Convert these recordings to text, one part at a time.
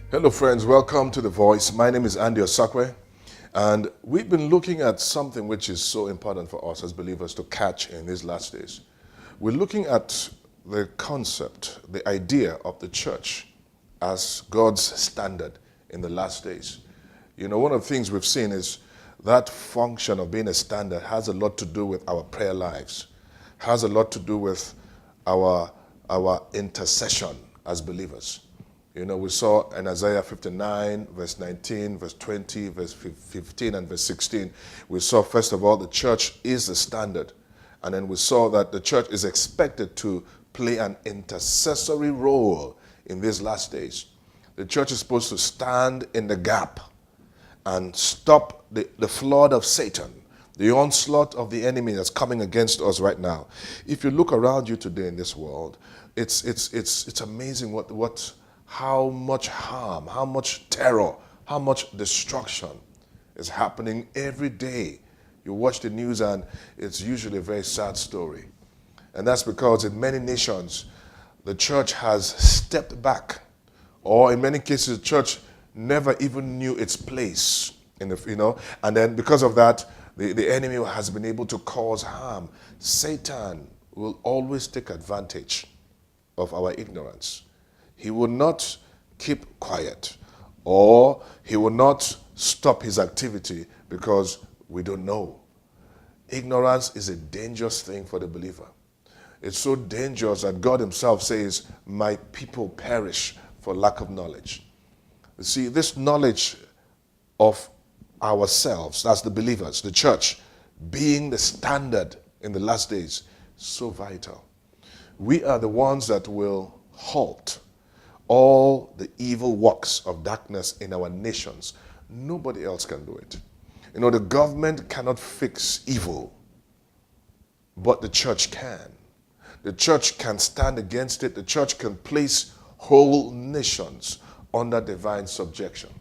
Hello friends, welcome to The Voice. My name is Andy Osakwe, and we've been looking at something which is so important for us as believers to catch in these last days. We're looking at the concept, the idea of the church as God's standard in the last days. You know, one of the things we've seen is that function of being a standard has a lot to do with our prayer lives, has a lot to do with our intercession as believers. You know, we saw in Isaiah 59, verse 19, verse 20, verse 15, and verse 16, we saw, first of all, the church is the standard. And then we saw that the church is expected to play an intercessory role in these last days. The church is supposed to stand in the gap and stop the flood of Satan, the onslaught of the enemy that's coming against us right now. If you look around you today in this world, it's amazing how much harm, how much terror, how much destruction is happening every day. You watch the news and it's usually a very sad story. And that's because in many nations, the church has stepped back, or in many cases, the church never even knew its place in and then because of that, the enemy has been able to cause harm. Satan will always take advantage of our ignorance. He will not keep quiet, or he will not stop his activity because we don't know. Ignorance is a dangerous thing for the believer. It's so dangerous that God himself says, "My people perish for lack of knowledge." You see, this knowledge of ourselves, as the believers, the church, being the standard in the last days, so vital. We are the ones that will halt all the evil works of darkness in our nations. Nobody else can do it. You know, the government cannot fix evil, but the church can. The church can stand against it. The church can place whole nations under divine subjection.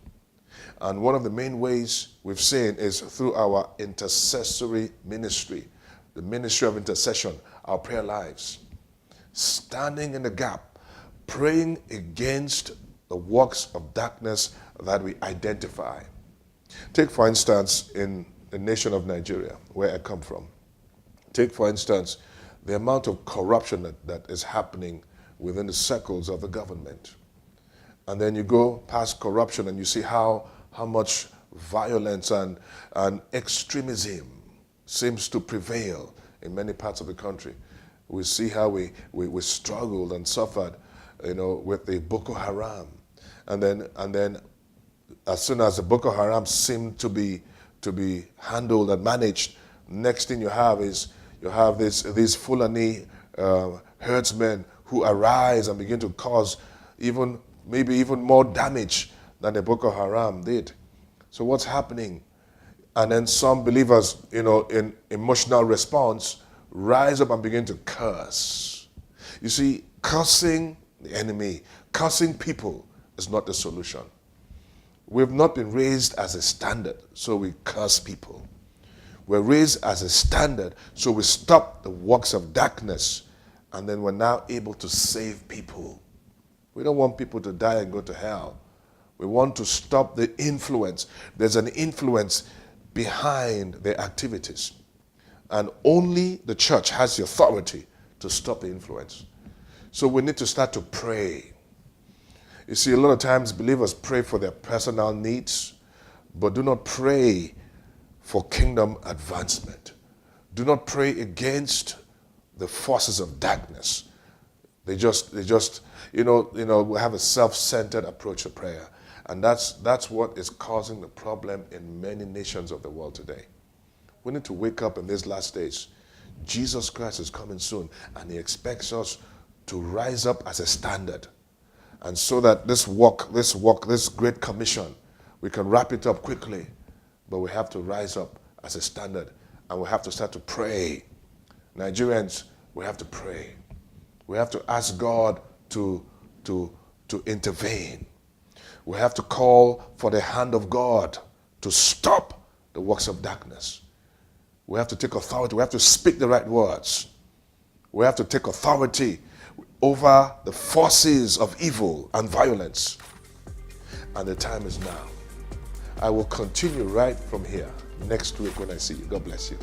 And one of the main ways we've seen is through our intercessory ministry, the ministry of intercession, our prayer lives, standing in the gap, praying against the works of darkness that we identify. Take, for instance, in the nation of Nigeria, where I come from. Take, for instance, the amount of corruption that is happening within the circles of the government. And then you go past corruption and you see how much violence and extremism seems to prevail in many parts of the country. We see how we struggled and suffered, with the Boko Haram. And then as soon as the Boko Haram seemed to be handled and managed, next thing you have is these Fulani herdsmen who arise and begin to cause maybe even more damage than the Boko Haram did. So what's happening? And then some believers, in emotional response, rise up and begin to curse. You see, cursing the enemy, cursing people is not the solution. We've not been raised as a standard, so we curse people. We're raised as a standard, so we stop the works of darkness, and then we're now able to save people. We don't want people to die and go to hell. We want to stop the influence. There's an influence behind their activities. And only the church has the authority to stop the influence. So we need to start to pray. You see, a lot of times believers pray for their personal needs, but do not pray for kingdom advancement. Do not pray against the forces of darkness. They just we have a self-centered approach to prayer. And that's what is causing the problem in many nations of the world today. We need to wake up in these last days. Jesus Christ is coming soon, and he expects us to rise up as a standard. And so that this great commission, we can wrap it up quickly, but we have to rise up as a standard, and we have to start to pray. Nigerians, we have to pray. We have to ask God to intervene. We have to call for the hand of God to stop the works of darkness. We have to take authority. We have to speak the right words. We have to take authority over the forces of evil and violence. and the time is now. I will continue right from here next week when I see you. God bless you.